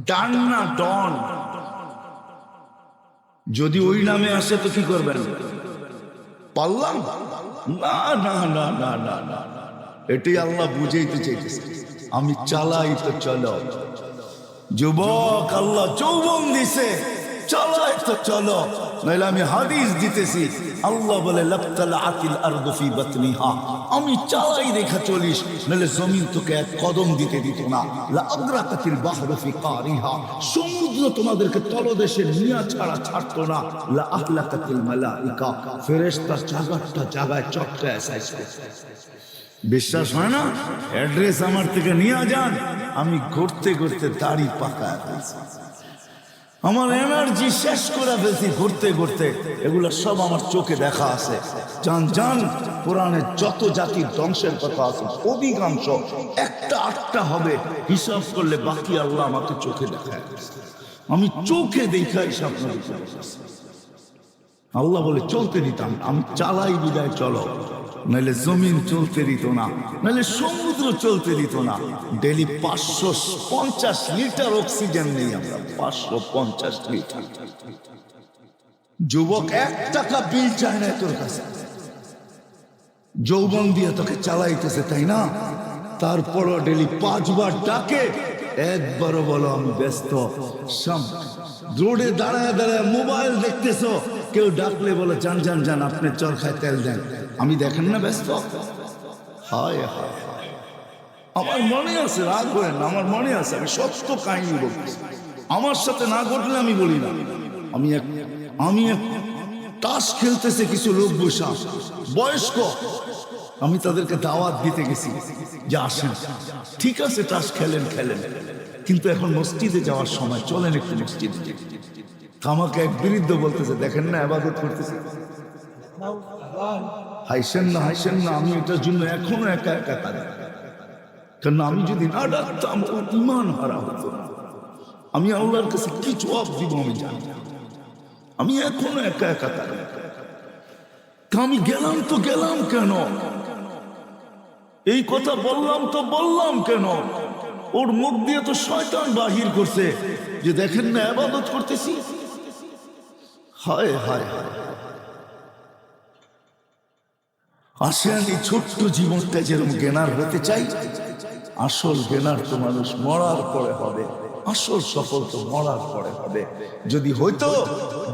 ডান না ডন? যদি ওই নামে আসে তো কি করবেন? পারলাম না না না না না না, এটাই আল্লাহ বুঝাইতে চাইতেছে। আমি চালাই তো চলো যুবক, আল্লাহ যৌবন দিছে, চালাই তো চলো। নাইলে আমি হাদিস দিতেছি, আল্লাহ বলে লাবতালাআতিল আরদু ফি বাতনিহা, আমি চালাই রেখা চলিস, নাইলে জমিন তোকে এক কদম দিতে দিত না। লা আদরাকাতিল বাহরু ফি কারিহা, সমুদ্র তোমাদেরকে তলদেশে নিয়া ছাড়া ছাড়তো না। লা আহলাকাতিল মালাইকা, ফেরেশতা জায়গাটা জায়গায় চটকায় সাইজ করছে। বিশ্বাস হয় না? অ্যাড্রেস আমার থেকে নিয়ে যান, আমি ঘুরতে ঘুরতে দাড়ি পাকায় ফেলছি, আমার এনার্জি শেষ করে ফেলছি ঘুরতে ঘুরতে। এগুলো সব আমার চোখে দেখা আছে। জান জান, কোরআনে যত জাতির ধ্বংসের কথা আছে অধিকাংশ একটা আটটা হবে, হিসাব করলে বাকি আল্লাহ আমাকে চোখে দেখায়। আমি চোখে দেখা হিসাব করে আল্লাহ বলে চলতে দিতাম, আমি চালাই বিদায় চলো, নাহলে জমিন চলতে দিত না, নাহলে সমুদ্র চলতে দিত না। ডেলি 550 লিটার অক্সিজেন নেই আমরা, 550 লিটার। যুবক 1 টাকা বিল চায় না তোর কাছে, যৌবন দিয়ে তোকে চালাইতেছে, তাই না? তারপরও ডেলি 5 বার ডাকে, একবারও বলো আমি ব্যস্ত। রোডে দাঁড়ায় দাঁড়ায় মোবাইল দেখতেছো, কেউ ডাকলে বলে যান যান যান, আপনি চরখায় তেল দেন, আমি দেখেন না ব্যস্ত। হায় হায়, আমার মনে আছে, রাগ করেন না, আমার মনে আছে, আমি সত্য কাহিনী বলতেছি। আমার সাথে না ঘটলে আমি বলি না। আমি এক তাস খেলতেছে কিছু লোক বসা বয়স্ক, আমি তাদেরকে দাওয়াত দিতে গেছি যে আসেন, ঠিক আছে তাস খেলেন খেলেন, কিন্তু এখন মসজিদে যাওয়ার সময় চলেন একটু মসজিদে। আমাকে এক বৃদ্ধ বলতেছে, দেখেন না ইবাদত করতেছে, হাইসেন না হাইসেন না, আমি এটার জন্য এখনো একা একা কাঁদি। কারণ আমি যদি না ডাকতাম ও ঈমান হারা হতো না। আমি আল্লাহর কাছে কি জবাব দিব আমি জানি না। আমি এখনো একা একা কাঁদি। আমি গেলাম তো গেলাম কেন? এই কথা বললাম তো বললাম কেন? ওর মুখ দিয়ে তো শয়তান বাহির করছে যে দেখেন না ইবাদত করতেছি। হায় হায় হায়, আসেন এই ছোট্ট জীবনটা যেরকম জ্ঞানার হতে চাই, আসল জ্ঞানার তো মানুষ মরার পরে হবে, আসল সফল তো মরার পরে হবে। যদি হইতো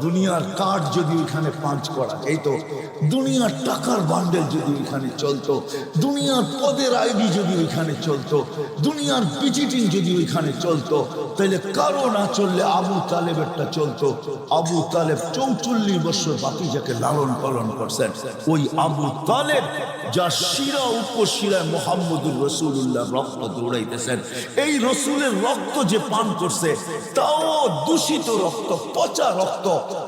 দুনিয়ার কার্ড যদি ওইখানে পাঞ্চ করা যেত, দুনিয়ার টাকার বান্ডেল যদি ওইখানে চলতো, দুনিয়ার পদের আইডি যদি ওইখানে চলতো, দুনিয়ার ভিজিটিং যদি ওইখানে চলতো, তাহলে কারো না চললে আবু তালেবেরটা চলতো। আবু তালেব 44 বছর বাতিজাকে লালন পালন করছেন। ওই আবু তালেব যার শিরা উপশিরায় মোহাম্মদুর রসুল্লাহ রক্ত দৌড়াইতেছেন, এই রসুলের রক্ত যে পান করছে তাও দূষিত রক্ত, পচা রক্ত,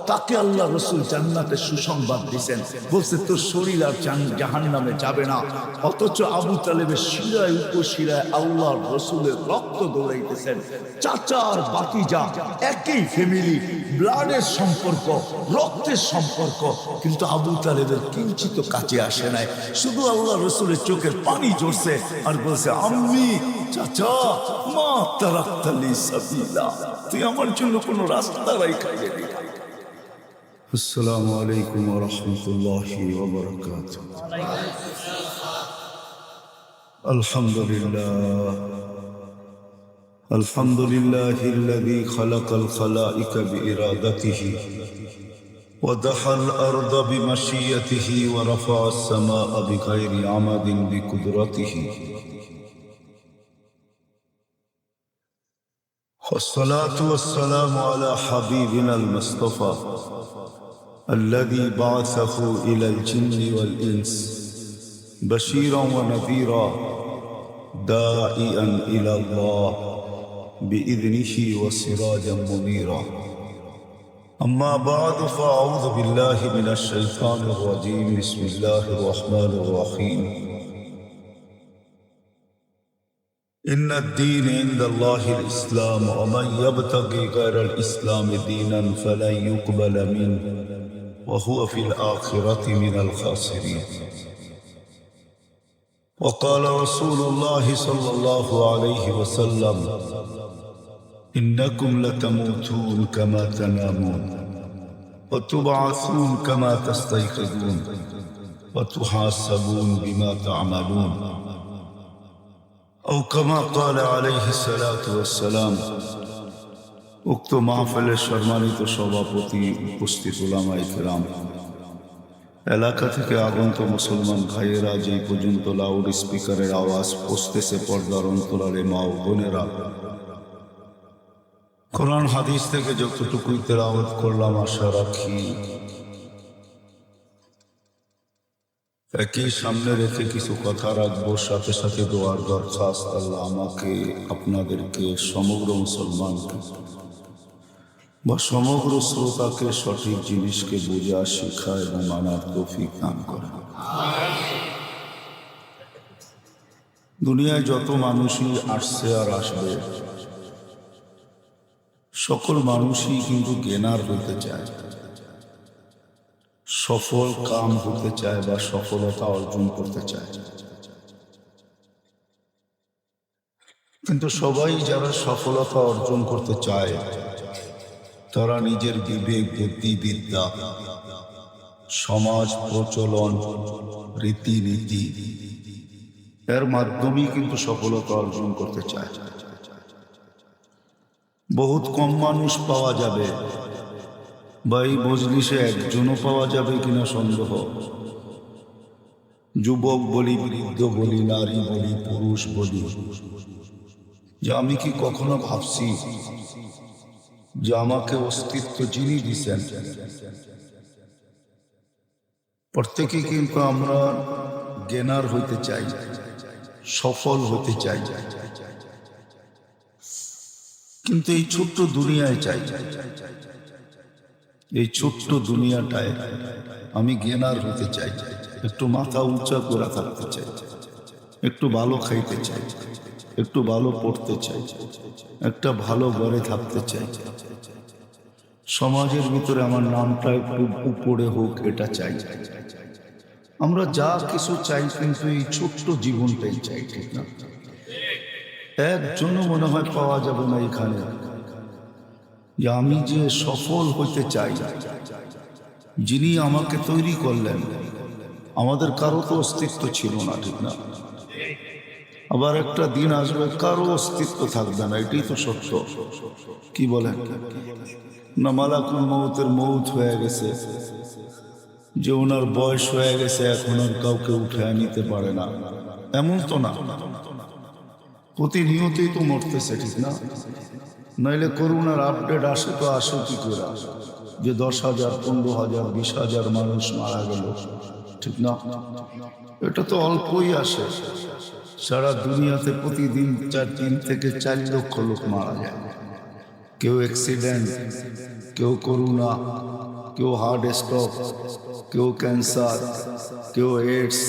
তাকে আল্লাহ রসুল জান্নাতে সুসংবাদ দিয়েছেন, বলছে তোর শরীর আর জাহান্নামে যাবে না। অথচ আবু তালেবের শিরায় উপশিরায় আল্লাহ রসুলের রক্ত দৌড়াইতেছেন। চাচা আর বাতিজা একই ফ্যামিলি, ব্লাডের সম্পর্ক, রক্তের সম্পর্ক, কিন্তু আবু তালেবের কিঞ্চিত কাছে আসে নাই। শুধু আল্লাহ রসুলের চোখের পানি ঝরছে আর বলছে, আম্মি চাচা মা তারাক্তালি সাবিলা, তুই আমার জন্য কোনো রাস্তা রাইখা গেলি। আসসালামু আলাইকুম ওয়া রাহমাতুল্লাহি ওয়া বারাকাতুহু। আলহামদুলিল্লাহ, আলহামদুলিল্লাহিল্লাযী খালাকাল খালাইকা বিইরাদাতিহি ودحى الأرض بمشيته ورفع السماء بغير عمد بقدرته، والصلاة والسلام على حبيبنا المصطفى الذي بعثه إلى الجن والإنس بشيرا ونذيرا داعيا إلى الله بإذنه وسراجا منيرا. أما بعد فأعوذ بالله من الشيطان الرجيم. بسم الله الرحمن الرحيم. إن الدين عند الله الإسلام ومن يبتغي غير الإسلام دينا فلن يقبل منه وهو في الآخرة من الخاسرين. وقال رسول الله صلى الله عليه وسلم: ইন্নাকুম লাতামুতুন কামা তানামুন ওয়া তুবআসুন কামা তাস্তাইকিজুন ওয়া তুহাসাবুন বিমা তা'মালুন আও কামা ক্বালা আলাইহিস সালাতু ওয়াস সালাম। উক্ত মাহফিলের সম্মানিত সভাপতি, উপস্থিত উলামায়ে কেরাম, এলাকা থেকে আগন্ত মুসলমান ভাইয়েরা, যে পর্যন্ত লাউড স্পিকারের আওয়াজ পৌঁছতেছে পর্দার অন্তরালে মা ও বোনেরা, কোরআন হাদিস থেকে যতটুকুই তেলাওয়াত করলাম আশা রাখি একই সামনে রেখে কিছু কথা রাখবো, সাথে সাথে দোয়ার দরখাস্ত। আল্লাহ আমাকে, আপনাদেরকে, সমগ্র মুসলমানকে বা সমগ্র শ্রোতাকে সঠিক জিনিসকে বোঝা, শেখা এবং মানার তৌফিক দান করে। দুনিয়ায় যত মানুষই আসছে আর আসবে, সকল মানুষই কিন্তু জ্ঞানার হতে চায়, সফল কাম হতে চায় বা সফলতা অর্জন করতে চায়। কিন্তু সবাই যারা সফলতা অর্জন করতে চায়, তারা নিজের বিবেক, বুদ্ধিবিদ্যা, সমাজ প্রচলন, রীতিনীতি এর মাধ্যমেই কিন্তু সফলতা অর্জন করতে চায়। বহুত কম মানুষ পাওয়া যাবে, বা এই মজলিসে একজনও পাওয়া যাবে কিনা সন্দেহ। যুবক বলি, বৃদ্ধ বলি, নারী বলি, পুরুষ বলি, যে আমি কি কখনো ভাবছি যে আমাকে অস্তিত্ব যিনি দিছেন, প্রত্যেকে কিন্তু আমরা জ্ঞানার হইতে চাই, সফল হতে চাই, কিন্তু এই ছোট্ট দুনিয়ায় চাই, এই ছোট্ট দুনিয়াটায় আমি জ্ঞানার হতে চাই, একটু মাথা উঁচা করে থাকতে চাই, একটু ভালো খাইতে চাই, একটু ভালো পড়তে চাই, একটা ভালো ঘরে থাকতে চাই, সমাজের ভিতরে আমার নামটা একটু উপরে হোক, এটা চাই। আমরা যা কিছু চাই, কিন্তু এই ছোট্ট জীবনটাই চাই, ঠিক না? একজনও মনে হয় পাওয়া যাবে না এখানে যে আমি যে সফল হতে চাই, যিনি আমাকে তৈরি করলেন। আমাদের কারো তো অস্তিত্ব ছিল না, ঠিক না? আবার একটা দিন আসবে কারো অস্তিত্ব থাকবে না, এটাই তো সত্য। কি বলেন না? মালাকুল মউতের মউত হয়ে গেছে, যে ওনার বয়স হয়ে গেছে, এখন আর কাউকে উঠে নিতে পারে না, এমন তো না। প্রতিনিয়তই তো মরতেছে, ঠিক না? নইলে করোনার আপডেট আসে তো আসে কি করে, যে 10,000, 15,000, 20,000 মানুষ মারা গেল, ঠিক না? এটা তো অল্পই আসে। সারা দুনিয়াতে প্রতিদিন 3 থেকে 4 লক্ষ লোক মারা যায়। কেউ অ্যাক্সিডেন্ট, কেউ করোনা, কেউ হার্ট স্ট্রোক, কেউ ক্যান্সার, কেউ এইডস,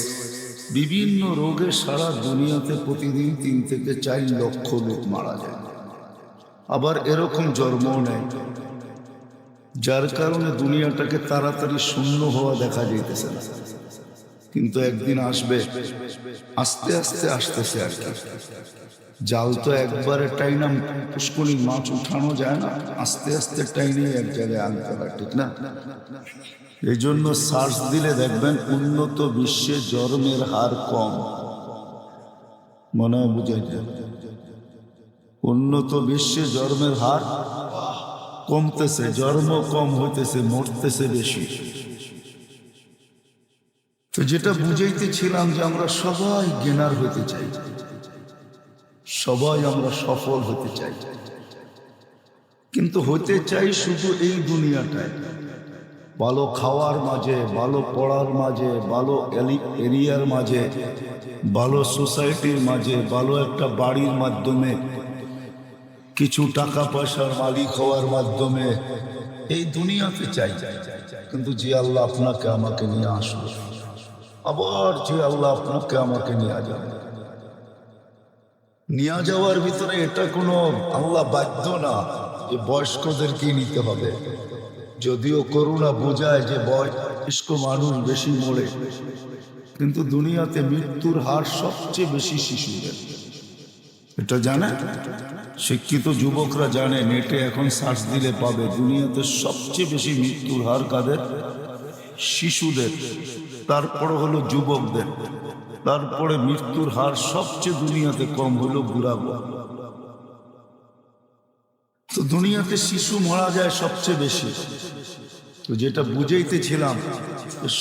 বিভিন্ন রোগে সারা দুনিয়াতে প্রতিদিন 3 থেকে 4 লক্ষ লোক মারা যায়। আবার এরকম জন্মও নেয়, যার কারণে দুনিয়াটাকে তাড়াতাড়ি শূন্য হওয়া দেখা যাইতেছে না। কিন্তু একদিন আসবে, আস্তে আস্তে আসতেছে আর কি। জাল তো একবারে টাইনা পুষ্করিণীর মাছ উঠানো যায় না, আস্তে আস্তে টাইনে এক জায়গায় আনতে হয়, ঠিক না? এই জন্য সার্চ দিলে দেখবেন উন্নত বিশ্বে জন্মের হার কম। মনে হয় বুঝাই যায়, উন্নত বিশ্বে জন্মের হার কমতেছে, জন্ম কম হইতেছে, মরতেছে বেশি। তো যেটা বুঝাইতেছিলাম, যে আমরা সবাই জ্ঞানার হতে চাই, সবাই আমরা সফল হতে চাই, কিন্তু হতে চাই শুধু এই দুনিয়াটায়, ভালো খাওয়ার মাঝে, ভালো পড়ার মাঝে, ভালো এরিয়ার মাঝে, ভালো সোসাইটির মাঝে, ভালো একটা বাড়ির মাধ্যমে, কিছু টাকা পয়সার মালিক হওয়ার মাধ্যমে এই দুনিয়াতে চাই। কিন্তু যে আল্লাহ আপনাকে আমাকে নিয়ে আসবে, আবার যে আল্লাহ আপনাকে আমাকে নিয়ে যাওয়ার ভিতরে এটা কোনো আল্লাহ বাধ্য না যে বয়স্কদেরকে নিতে হবে। যদিও করোনা বোঝায় যে বয়স্ক মানুষ বেশি মরে, কিন্তু দুনিয়াতে মৃত্যুর হার সবচেয়ে বেশি শিশুদের। এটা জানে? শিক্ষিত যুবকরা জানে, নেটে এখন সার্চ দিলে পাবে দুনিয়াতে সবচেয়ে বেশি মৃত্যুর হার কাদের? শিশুদের, তারপরে হলো যুবকদের, তারপরে মৃত্যুর হার সবচেয়ে দুনিয়াতে কম হলো বুড়া। তো দুনিয়াতে শিশু মারা যায় সবচেয়ে বেশি। তো যেটা বুঝাইতেছিলাম,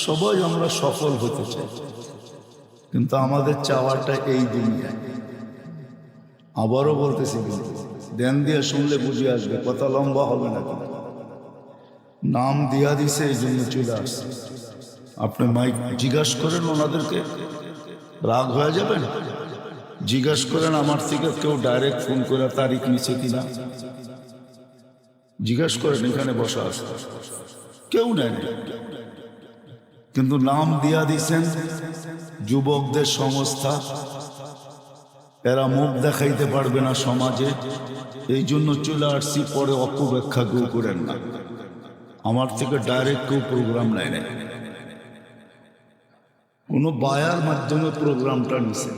সবাই আমরা সফল হতে চাই, কিন্তু আমাদের চাওয়াটা এই দুনিয়ায়। আবারও বলতেছি, কিন্তু ধ্যান দিয়ে শুনলে বুঝে আসবে, কথা লম্বা হবে না। নাম দিয়া দিছে এই জন্য চলে আসছে। আপনি মাইক জিজ্ঞাসা করেন ওনাদেরকে, রাগ হয়ে যাবেন? জিজ্ঞাসা করেন আমার থেকে কেউ ডাইরেক্ট ফোন করে তারিখ নিচ্ছে কিনা, জিজ্ঞাসা করেন। এখানে বসা আছে, কেউ নেন, কিন্তু নাম দিয়া দিছেন যুবকদের সংস্থা। এরা মুখ দেখাইতে পারবে না সমাজে, এই জন্য চলে আসছি। পরে অপব্যাখ্যা কেউ করেন না, আমার থেকে ডাইরেক্ট কেউ প্রোগ্রাম নেয় না, কোনো বায়ার মাধ্যমে প্রোগ্রামটা নিছে।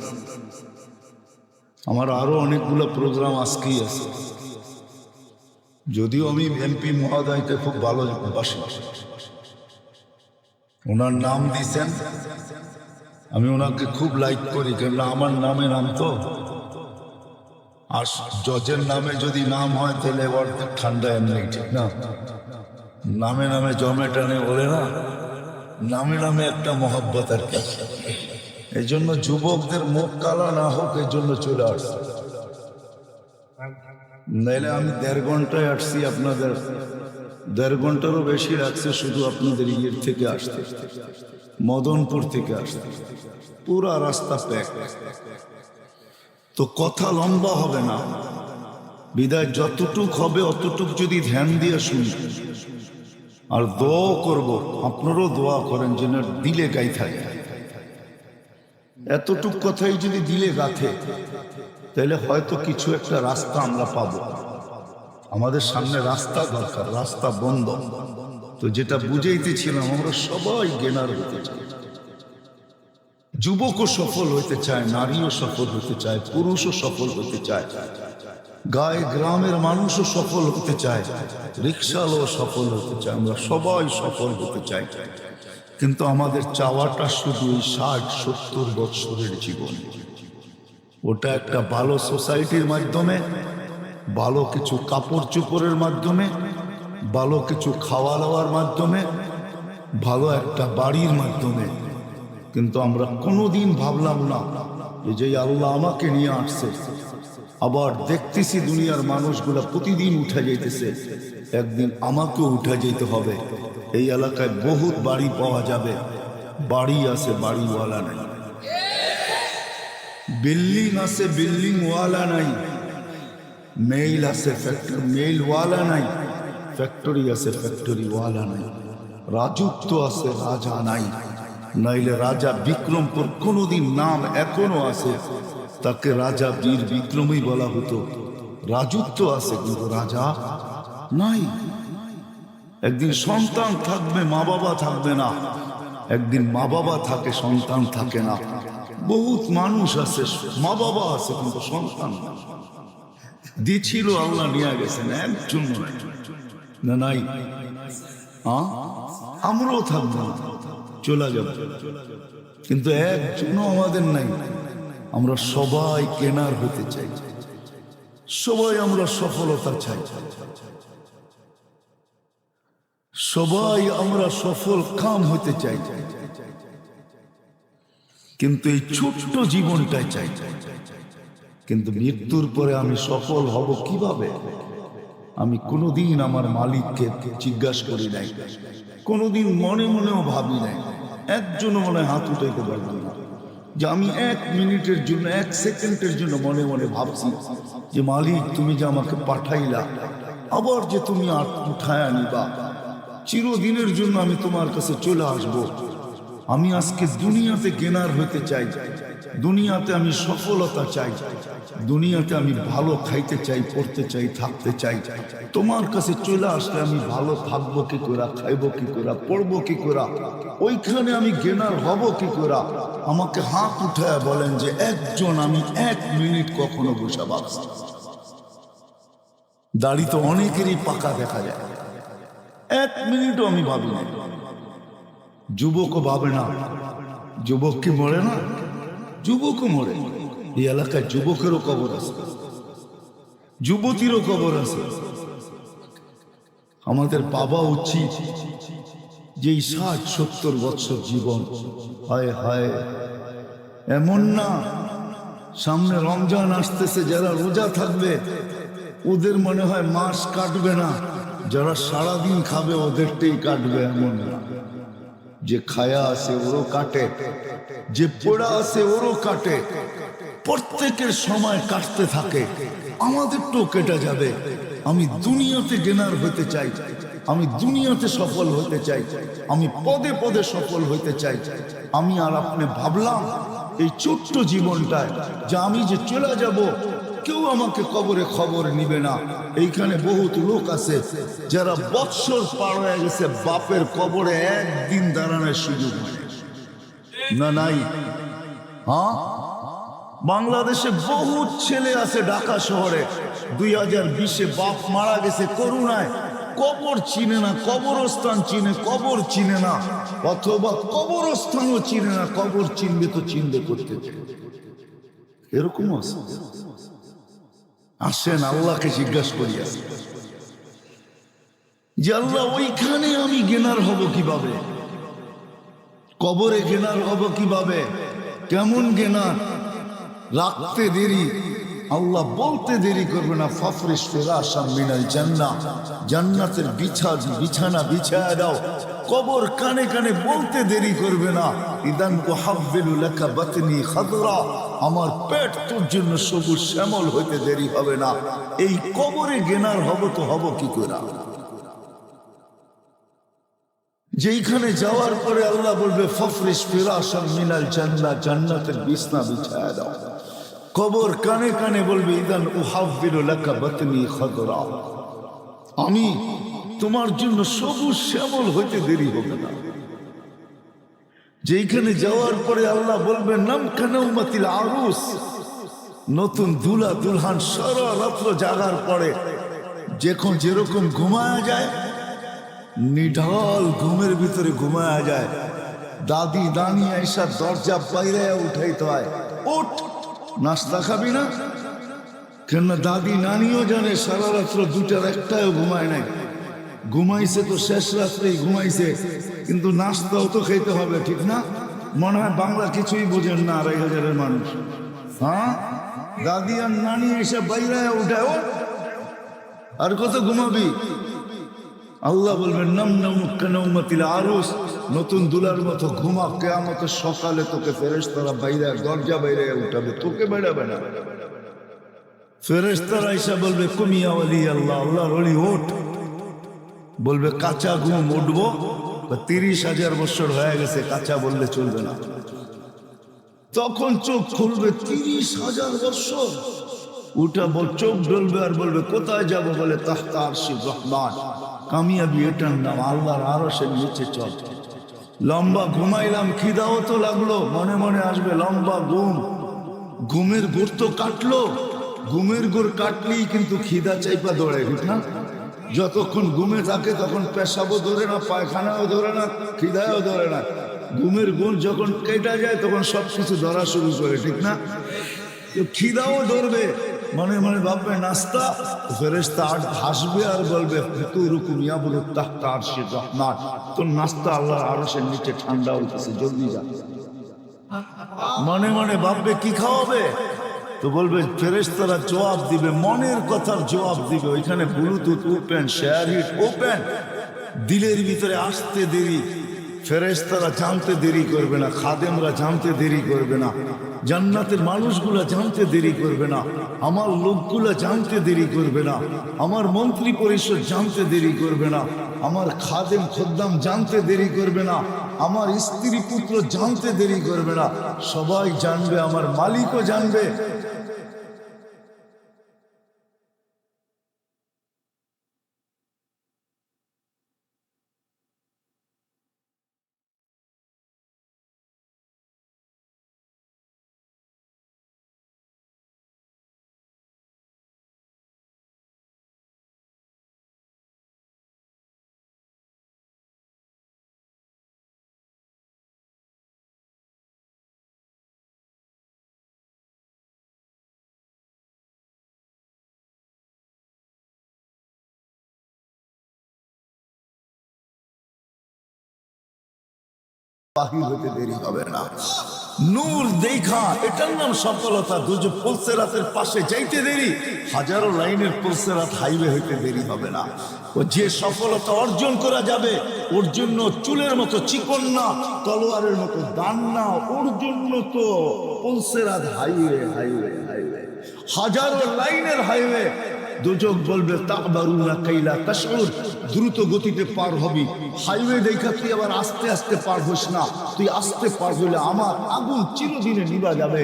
আমার আরো অনেকগুলো প্রোগ্রাম আজকেই আছে, যদিও আমি এমপি মহোদয়কে খুব ভালোবাসি। ওনার নাম দিয়েছেন, আমি ওনাকে খুব লাইক করি, কেননা আমার নামে নাম তো। আর জজের নামে যদি নাম হয় তাহলে এবার ঠান্ডা এমনি, ঠিক না? নামে নামে জমে টানে বলে না, নামে নামে একটা মহব্বত আর কি। এই জন্য যুবকদের মুখ কালা না হোক, এই জন্য চলে আসছে। নাইলে আমি 1.5 ঘন্টায় আসছি, আপনাদের 1.5 ঘন্টারও বেশি লাগছে শুধু আপনাদের ইয়ের থেকে আসতে, মদনপুর থেকে আসতে। পুরা রাস্তা প্যাক। তো কথা লম্বা হবে না, বিদায় যতটুক হবে অতটুক যদি ধ্যান দিয়ে শুনি। আর দোয়া করব, আপনারাও দোয়া করেন যেন দিলে গাই থাকে। এতটুক কথাই যদি দিলে গাথে, তাহলে হয়তো কিছু একটা রাস্তা আমরা পাবো। আমাদের সামনে রাস্তা দরকার, রাস্তা বন্ধ। তো যেটা বুঝাইতেছিলাম, আমরা সবাই জ্ঞানার হতে চাই। যুবকও সফল হতে চায়, নারীও সফল হতে চায়, পুরুষও সফল হতে চায়, গায়ে গ্রামের মানুষও সফল হতে চায়, রিক্সাওয়ালাও সফল হতে চায়। আমরা সবাই সফল হতে চাই, কিন্তু আমাদের চাওয়াটা শুধু 60-70 বৎসরের জীবন। ওটা একটা ভালো সোসাইটির মাধ্যমে, ভালো কিছু কাপড় চোপড়ের মাধ্যমে, ভালো কিছু খাওয়া দাওয়ার মাধ্যমে, ভালো একটা বাড়ির মাধ্যমে। কিন্তু আমরা কোনোদিন ভাবলাম না যে আল্লাহ আমাকে নিয়ে আসছে। আবার দেখতেছি দুনিয়ার মানুষগুলা প্রতিদিন উঠে যাইতেছে, একদিন আমাকেও উঠে যেতে হবে। এই এলাকায় বহুত বাড়ি পাওয়া যাবে, বাড়ি আছে, বাড়িওয়ালা নাই। বিল্ডিং আছে, বিল্ডিং ওয়ালা নাই। মেইল আছে, ফ্যাক্টরি মেইলওয়ালা নাই। ফ্যাক্টরি আছে, ফ্যাক্টরি ওয়ালা নাই। রাজত্ব আছে, রাজা নাই। নাইলে রাজা বিক্রমপুর কোনোদিন নাম এখনো আছে, তাকে রাজা বীর বিক্রমই বলা হতো। রাজত্ব আছে, কিন্তু রাজা নাই। একদিন সন্তান থাকবে, মা বাবা থাকবে না। একদিন মা বাবা থাকে, সন্তান থাকে না। বহুত মানুষ আছে, মা বাবা আছে, কিন্তু সন্তান দিছিল, আল্লাহ নিয়ে গেছেন, একজন না নাই। আমরাও থাকবো না, চলে যাব, কিন্তু একজনও আমাদের নাই। আমরা সবাই কেনার হতে চাই, সবাই আমরা সফলতা চাই, সবাই আমরা সফল কাম হতে চাই, কিন্তু এই ছোট্ট জীবনটাই চাই। কিন্তু মৃত্যুর পরে আমি সফল হব কিভাবে? আমি কোনোদিন আমার মালিককে জিজ্ঞাসা করি নাই, কোনোদিন মনে মনেও ভাবি নাই। একজনও মনে হাত উঠাইতে পারবেন না যে আমি 1 মিনিটের জন্য, 1 সেকেন্ডের জন্য মনে মনে ভাবছি যে মালিক তুমি যে আমাকে পাঠাইলা, আবার যে তুমি আর উঠায় আনিবা, চিরদিনের জন্য আমি তোমার কাছে চলে আসব। আমি আজকে দুনিয়াতে জ্ঞানার হতে চাই, দুনিয়াতে আমি সফলতা চাই, দুনিয়াতে আমি ভালো খাইতে চাই, পড়তে চাই, থাকতে চাই। তোমার কাছে চলে আসলে আমি ভালো থাকবো কি করে, খাইবো কি করে, পড়বো কি করে, ওইখানে আমি গেনার হব কি করে? আমাকে হাত উঠায় বলেন যে একজন আমি 1 মিনিট কখনো বসে ভাবছি। দাড়ি তো অনেকেরই পাকা দেখা যায়, 1 মিনিটও আমি ভাবি না। যুবকও ভাবে না। যুবক কি মরে না? যুবকও মরে। এই এলাকায় যুবকেরও কবর আছে, যুবতীরও কবর আছে। আমাদের বাবা উচিত যে 60-70 বছর জীবন, হায় হায়, এমন না সামনে রমজান আসতেছে, যারা রোজা থাকবে ওদের মনে হয় মাস কাটবে না, যারা সারাদিন খাবে ওদেরটাই কাটবে, এমন না। যে খায়া আছে ওরও কাটে, যে পড়া আছে ওরও কাটে, প্রত্যেকের সময় কাটতে থাকে, আমাদেরটাও কেটে যাবে। আমি দুনিয়াতে গেনার হইতে চাই, আমি দুনিয়াতে সফল হইতে চাই, আমি পদে পদে সফল হইতে চাই। আমি আর আপনি ভাবলাম এই ছোট্ট জীবনটায় যে আমি যে চলে যাব, কেউ আমাকে কবরে খবর নিবে না। এইখানে বহুত লোক আছে যারা বৎসর পার হয়ে গেছে, বাপের কবরে একদিন দাঁড়ানোর সুযোগ না, নাই। হ্যাঁ, বাংলাদেশে বহুত ছেলে আছে, ঢাকা শহরে 2020-এ বাপ মারা গেছে করোনায়, কবর চিনে না, কবরস্থান চিনে, কবর চিনে না, অথবা কবরস্থানও চিনে না। কবর চিনবে তো চিনবে করতে, এরকম আছে। আসেন আল্লাহকে জিজ্ঞাসা করি যে আল্লাহ ওইখানে আমি গেনার হব কিভাবে, কবরে গেনার হব কিভাবে, কেমন গেনার? রাখতে দেরি, আল্লাহ বলতে দেরি করবে না। ফাফরিশ ফিরাশাম মিনাল জান্নাহ, জান্নাতের বিছানা বিছায়া দাও। কবর কানে কানে বলতে দেরি করবে না। ইদান উহাব্বিলু লাকা বাতনি খাদরা, আমার পেট তোর জন্য সবুজ শ্যামল হইতে দেরি হবে না। এই কবরে গেনার হব তো হব কি করে? যেইখানে যাওয়ার পরে আল্লাহ বলবে ফাফরিশ ফিরাশাম মিনাল জান্নাহ, জান্নাতের বিছানা বিছায়া দাও। কবর কানে কানে বলবে ইদান উহাব্বিলু লাকা বাতনি খাদরা, আমি তোমার জন্য সবুজ শ্যামল হইতে দেরি হবে না। যেখানে যাওয়ার পরে আল্লাহ বলবেন নাম কানাউমাতিল আরুস, নতুন দুলা দুলহান সারা রাত্র জাগার পরে যখন যেরকম ঘুমায়া যায়, নিঢাল ঘুমের ভিতরে ঘুমায়া যায়, দাদি দানি আইসা দরজা বাইরে উঠাইতে হয়, ওঠ নাস্তা খাবি না? কেন দাদি নানিও জানে সারা রাত্র 2টার 1টাও ঘুমায় নাই, ঘুমাইছে তো শেষ রাত্রেই ঘুমাইছে, কিন্তু নাস্তাও তো খেতে হবে, ঠিক না? মনে হয় বাংলা কিছুই বোঝেন না 2,500-এর মানুষ। হ্যাঁ, দাদি আর নানি এসে বাইরে উঠায়, আর কত ঘুমাবি? আল্লাহ বলবেন নাম নাউমাতিল আরুস, নতুন দুলার মতো ঘুমা, কিয়ামতের সকালে তোকে ফেরেশতারা বাইরে দরজা বাইরে উঠাবে, তোকে বেড়াবে না। ফেরেশতারা এসে বলবে কুমিয়া ওয়ালি আল্লাহ, আল্লাহর ওলি ওঠ। বলবে কাঁচা ঘুম, উঠবো? 30,000 বছর হয়ে গেছে, কাঁচা বললে চলবে না। তখন চোখ খুলবে 30,000 বছর, উঠা চোখ ঢলবে আর বলবে কোথায় যাব? বলে তাহতা আরশির রহমান, কামিয়াবি এটার নাম, আল্লাহর আরশের নিচে চল। লম্বা ঘুমাইলাম, খিদাও তো লাগলো, মনে মনে আসবে লম্বা ঘুম, ঘুমের গুড় তো কাটলো, ঘুমের গুড় কাটলেই কিন্তু খিদা চাইপা দৌড়ে, ঠিক না? যতক্ষণ ঘুমে থাকে তখন পেশাবও ধরে না, পায়খানাও ধরে না, খিদাও ধরে না। ঘুমের গুণ যখন কেটে যায় তখন সবকিছু ধরা শুরু করে, ঠিক না? খিদাও ধরবে, মনে মনে ভাববে নাস্তা, ফেরেশতা হাসবে আর বলবে ফুতুরুকুম ইয়াবুরু তাহতা আরশির রহমান, তোর নাস্তা আল্লাহর আরশের নিচে ঠান্ডা হইতেছে, জলদি যা। মনে মনে ভাববে কি খাওয়াবে, তো বলবে ফেরেশতারা জবাব দিবে, মনের কথার জবাব দিবে। ওইখানে Bluetooth open, share hit open, দিলের ভিতরে আসতে দেরি, ফেরেশতারা জানতে দেরি করবে না, খাদেমরা জানতে দেরি করবে না, জান্নাতের মানুষগুলা জানতে দেরি করবে না, আমার লোকগুলা জানতে দেরি করবে না, আমার মন্ত্রী পরিষদ জানতে দেরি করবে না, আমার খাদেম খদ্দাম জানতে দেরি করবে না। আমার স্ত্রী পুত্র জানতে দেরি করবে না, সবাই জানবে, আমার মালিকও জানবে। বাহির হতে দেরি হবে না। নূর দেখা এটার নাম সফলতা। দুজো পুলসেরাতের পাশে যাইতে দেরি, হাজারো লাইনের পুলসেরাত হাইওয়ে হইতে দেরি হবে না। ও যে সফলতা অর্জন করা যাবে, ওর জন্য চুলের মতো চিকন না, তলোয়ারের মতো দান না, ওর জন্য তো পুলসেরাত হাইওয়ে হাইওয়ে হাইওয়ে, হাজারো লাইনের হাইওয়ে। দুজক বলবে তাকবারুনা কাইলা তাশউর, দ্রুত গতিতে পার হবি। হাইওয়ে দেখা তুই আবার আস্তে আস্তে পার হোস না, তুই আস্তে পার হলে আমার আগুন চিরদিনে নিভা যাবে।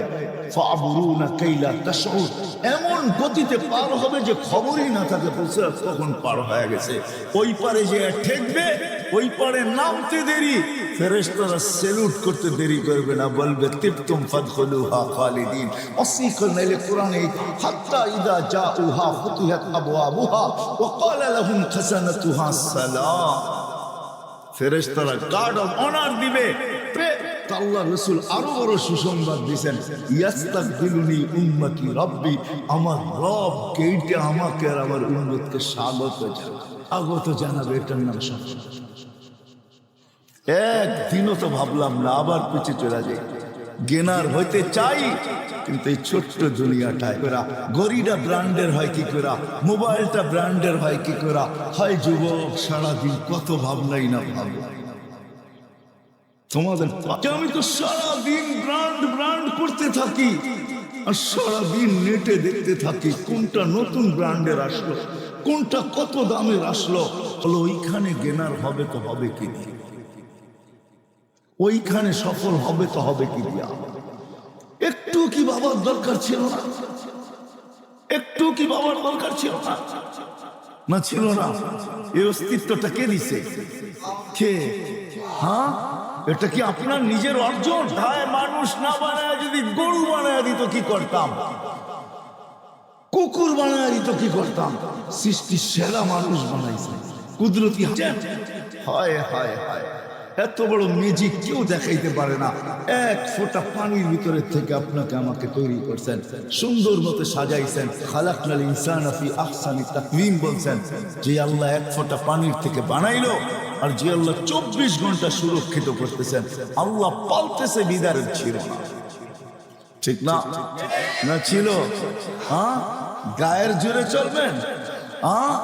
ফাবুরুনা কাইলা তাশউর, এমন গতিতে পার হবে যে খবরই না থাকে বলছে কখন পার হয়ে গেছে। ওই পারে যে ঠেকবে, ওই পারে নামতে দেরি, ফেরেশতারা সেলুট করতে দেরি করবে না, বলবে তিবতুম ফাদখুলুহা খালিদিন। অসিকল নাইলে কোরআনে হাত্তা ইদা জাউহা ফুতিহাত আবওয়াবুহা ওয়া ক্বালা লাহুম খাসানাতুহা সালাম। ফেরেশতারা গার্ড অফ অনার দিবে। আল্লাহ রাসূল আরো বড় সুসংবাদ দিবেন, ইয়াস্তাকবিলুনি উম্মতি রাব্বি, আমার রব গেটে আমাকে আর আমার উম্মতকে স্বাগত জানাবে। এটার নাম সফলতা। একদিনও তো ভাবলাম না, আবার পিছিয়ে চলে যাই। গেনার হইতে চাই, কিন্তু এই ছোট্ট দুনিয়াটায় গড়িটা ব্র্যান্ডের হয় কি করে, মোবাইলটা ব্র্যান্ডের হয় কি করে। হয় যুবক, সারাদিন কত ভাবনাই না ভাবো তোমাদের। আমি তো সারাদিন ব্র্যান্ড ব্র্যান্ড করতে থাকি, আর সারাদিন নেটে দেখতে থাকি কোনটা নতুন ব্র্যান্ডের আসলো, কোনটা কত দামের আসলো। হলো ওইখানে গেনার হবে তো হবে কি দিয়ে, ওইখানে সফল হবে তো হবে কি দিয়া। একটু কি বাবার দরকার ছিল না? একটু কি বাবার দরকার ছিল না? না ছিল না। এই অস্তিত্বটা কে দিছে? কে? হ্যাঁ, এটা কি আপনার নিজের অর্জন? তাই মানুষ না বানায় যদি গরু বানায় দিত কি করতাম? কুকুর বানায় দিত কি করতাম? সৃষ্টির সেরা মানুষ বানাইছে, কুদরতি। হায় হায় হায়, এত বড় ম্যাজিক কেউ দেখাইতে পারে না। এক ফোঁটা পানির ভিতরে থেকে আপনাকে আমাকে তৈরি করছেন, সুন্দর মতো সাজাইছেন। খালাকনাল ইনসানা ফি আহসানি তাকওয়িম বলছেন, যে আল্লাহ এক ফোঁটা পানির থেকে বানাইলো, আর যে আল্লাহ 24 ঘন্টা সুরক্ষিত করতেছেন, আল্লাহ পালতেছে বিদারের ছিল না। ঠিক না? না ছিল? হ্যাঁ, গায়ের জোরে চলবেন? হ্যাঁ,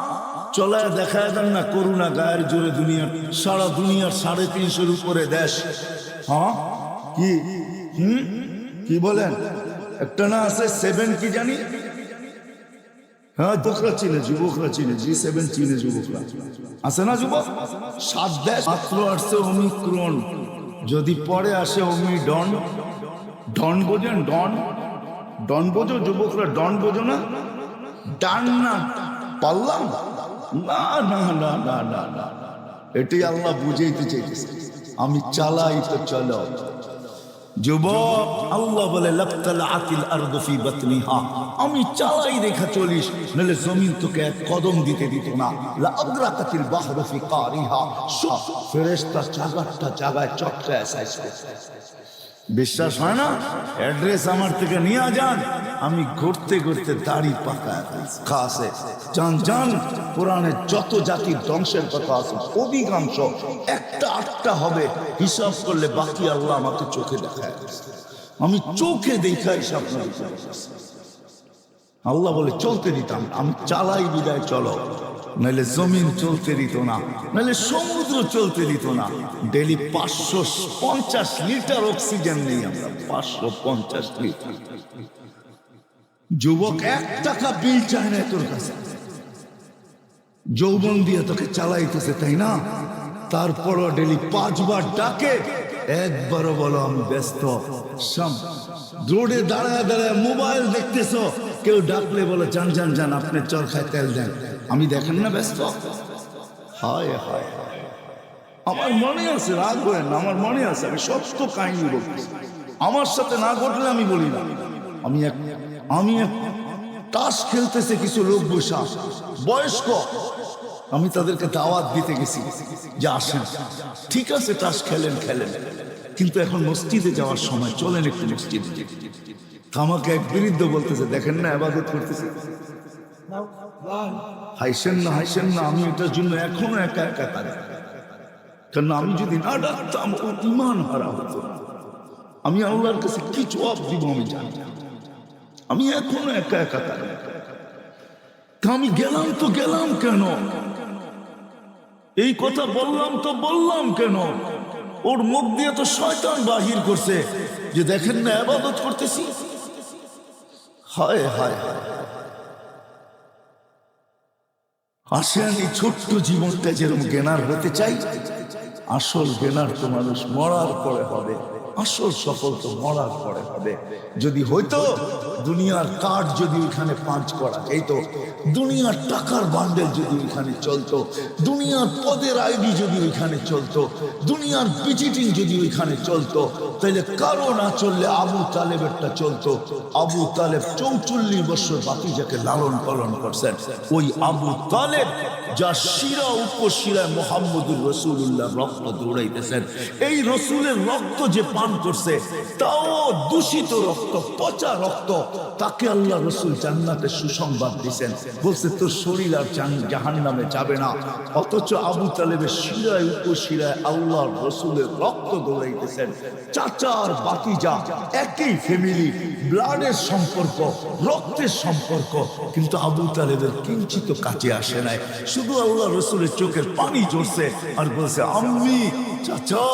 চলায় দেখায় দেন না, করুণা গায়ের জোরে দুনিয়ার, সারা দুনিয়ার 350-এর উপরে দেশ। হ্যাঁ, কি কি বলেন? একটা না আছে 7 কি জানি, হ্যাঁ যুবকরা চিনে, যুবকরা চিনে, G7 চিনে যুবকরা, আছে না যুবক? 7 দেশ মাত্র আসছে ওমিক্রন, যদি পরে আসে ওমিডন। ডন বোঝেন? ডন, ডন বোঝো যুবকরা? ডন বোঝো না? ডান না পারলাম না না না না না না, এটাই আল্লাহ বুঝাইতে চাইতেছে। আমি চালাই তো চলো যুবক। আল্লাহ বলে লাফতালাআতিল আরদু ফি বাতনিহা, আমি চালাই দেখা চলিস, নাহলে জমিন তোকে এক কদম দিতে দিত না। লা আদরাকাতিল বাহরু ফি কারিহা, সব ফেরেশতা জায়গাটা জায়গায় চটকায় সাইজ করছে। বিশ্বাস হয় না? অ্যাড্রেস আমার থেকে নিয়ে যান, আমি ঘুরতে ঘুরতে দাড়ি পাকা খাসে জান জান। কোরআনে যত জাতির ধ্বংসের কথা আছে অধিকাংশ 1টা-8টা হবে, হিসাব করলে বাকি আল্লাহ আমাকে চোখে দেখায়। আমি চোখে দেখা হিসাব করি। আল্লাহ বলে চলতে দিতাম, আমি চালাই বিদায় চলো, নাহলে জমিন চলতে দিত না, নাহলে সমুদ্র চলতে দিত না। ডেলি 550 লিটার অক্সিজেন নেই আমরা, 550 লিটার। যুবক 1 টাকা বিল চায় না তোর কাছে, যৌবন দিয়ে তোকে চালাইতেছে, তাই না? তারপরও ডেলি 5 বার ডাকে, একবারও বলো আমি ব্যস্ত। রোডে দাঁড়ায় দাঁড়ায় মোবাইল দেখতেছো, কেউ ডাকলে বলো যান যান যান, আপনি চরখায় তেল দেন, আমি দেখেন না ব্যস্ত। হায় হায় হায়, আমার মনে আছে, রাগ করেন না, আমার মনে আছে, আমি সত্য কাহিনী বলতেছি। আমার সাথে না ঘটলে আমি বলি না। আমি এক তাস খেলতেছে কিছু লোক বসা বয়স্ক, আমি তাদেরকে দাওয়াত দিতে গেছি যে আসেন, ঠিক আছে তাস খেলেন খেলেন, কিন্তু এখন মসজিদে যাওয়ার সময় চলেন একটু মসজিদে। আমাকে এক বিরুদ্ধ বলতেছে, দেখেন না ইবাদত করতেছে। হাইসেন না হাইসেন না, আমি এটার জন্য এখনো একা একা কাজ, কারণ আমি যদি না ডাকতাম ও ইমান হারা হতো। আমি আল্লাহর কাছে কি জবাব দিব আমি জানি না। আমি এখনো একা একা কাজ, আমি গেলাম তো গেলাম কেন, এই কথা বললাম তো বললাম কেন, ওর মুখ দিয়ে তো শয়তান বাহির করছে যে দেখেন না ইবাদত করতেছি। হায় হায় হায়, আসেন এই ছোট্ট জীবনটা যেরকম জ্ঞানার হতে চাই, আসল জ্ঞানার তো মানুষ মরার পরে হবে, আসল সফল তো মরার পরে হবে। যদি হইতো দুনিয়ার কার্ড যদি ওইখানে পাঞ্চ করা যেত, দুনিয়ার টাকার বান্ডেল যদি ওইখানে চলতো, দুনিয়ার পদের আইডি যদি ওইখানে চলতো, দুনিয়ার ভিজিটিং যদি ওইখানে চলতো, তাহলে কারো না চললে আবু তালেবেরটা চলতো। আবু তালেব 44 বছর ভাতিজাকে লালন পালন করছেন। ওই আবু তালেব যা শিরা উপশিরায় মোহাম্মদুর রাসূলুল্লাহ রক্ত দৌড়াইতেছেন, এই রসুলের রক্ত যে পান করছে তাও দূষিত রক্ত, পচা রক্ত, তাকে আল্লাহ রসুল জান্নাতের সুসংবাদ দিয়েছেন, বলছে তোর শরীর আর জাহান্নামে যাবে না। অথচ আবু তালেবের শিরায় উপশিরায় আল্লাহর রসুলের রক্ত দৌড়াইতেছেন। চাচা আর ভাতিজা একই ফ্যামিলি, ব্লাডের সম্পর্ক, রক্তের সম্পর্ক, কিন্তু আবু তালেবের কিঞ্চিত কাছে আসে নাই। শুধু আল্লাহ রসুলের চোখের পানি ঝরছে আর বলছে আম্মি, চাচা,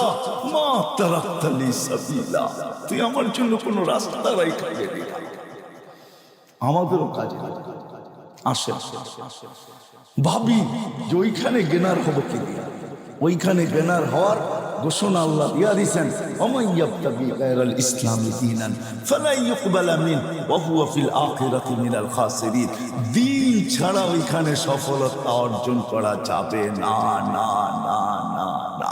মা তারাক্তালি সাবিলা, তুই আমার জন্য কোন রাস্তা রাইখা গেলি। আমাদেরও কাজে আসে, ভাবি যে ওইখানে গেনার হবো কি দিয়া, ওইখানে গেনার হওয়ার ঘোষণা আল্লাহ দিয়া দিয়েছেন, ওমান ইয়াবতাগি গায়রাল ইসলামি দীনান ফালা ইউকবালা মিনহু ওয়া হুয়া ফিল আখিরাতি মিনাল খাসিরিন। দিন ছাড়া ওইখানে সফলতা অর্জন করা যাবে না, না না না না।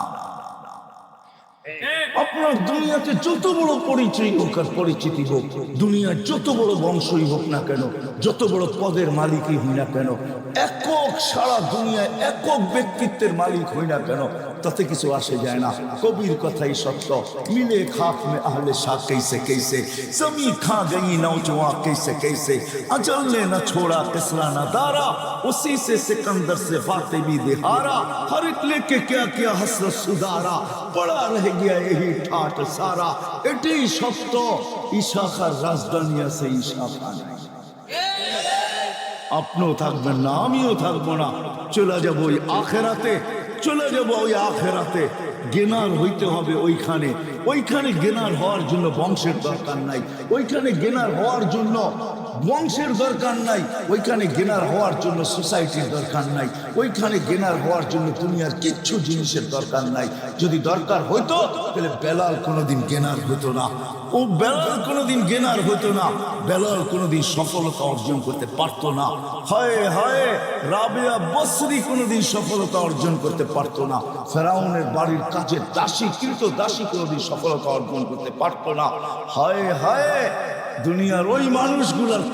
আপনার দুনিয়াতে যত বড় পরিচয় হোক আর পরিচিতি হোক, দুনিয়ার যত বড় বংশই হোক না কেন, যত বড় পদের মালিকই হই না কেন, একক সারা দুনিয়ায় একক ব্যক্তিত্বের মালিক হই না কেন, তাতে কিছু আসে যায় না। কবির কথাই সত্য, মিলে খাক মে আহলে শাহ कैसे कैसे जमी खा गई नौजवान कैसे कैसे अजल ने न छोड़ा किसरा न दारा उसी से सिकंदर से बातें भी दिहारा हर एक लेके क्या क्या हसरत सुधारा पड़ा रह गया यही ठाट सारा। এটাই সত্য, ইশাখার রাজধানী আছে, ইশাখা নাই। আপনিও থাকবেন না, আমিও থাকবো না, চলে যাবো ওই আখেরাতে, চলে যাবো ওই আখেরাতে। গেনার হইতে হবে ওইখানে, ওইখানে গেনার হওয়ার জন্য বংশের দরকার নাই, ওইখানে গেনার হওয়ার জন্য বংশের দরকার নাই, ওইখানে গেনার হওয়ার জন্য সোসাইটির দরকার নাই, ওইখানে গেনার হওয়ার জন্য দুনিয়ার কিচ্ছু জিনিসের দরকার নাই। যদি দরকার হইতো তাহলে বেলাল কোনোদিন গেনার হতো না, ও বেলাল কোনোদিন গেনার হতো না, বেলাল কোনোদিন সফলতা অর্জন করতে পারতো না। হায় হায়, রাবেয়া বসরি কোনোদিন সফলতা অর্জন করতে পারতো না, ফেরাউনের বাড়ির কাজের দাসী কৃত দাসী কোনোদিন সফলতা অর্জন করতে পারতো না। হায় হায়, দুনিয়ার ওই মানুষগুলার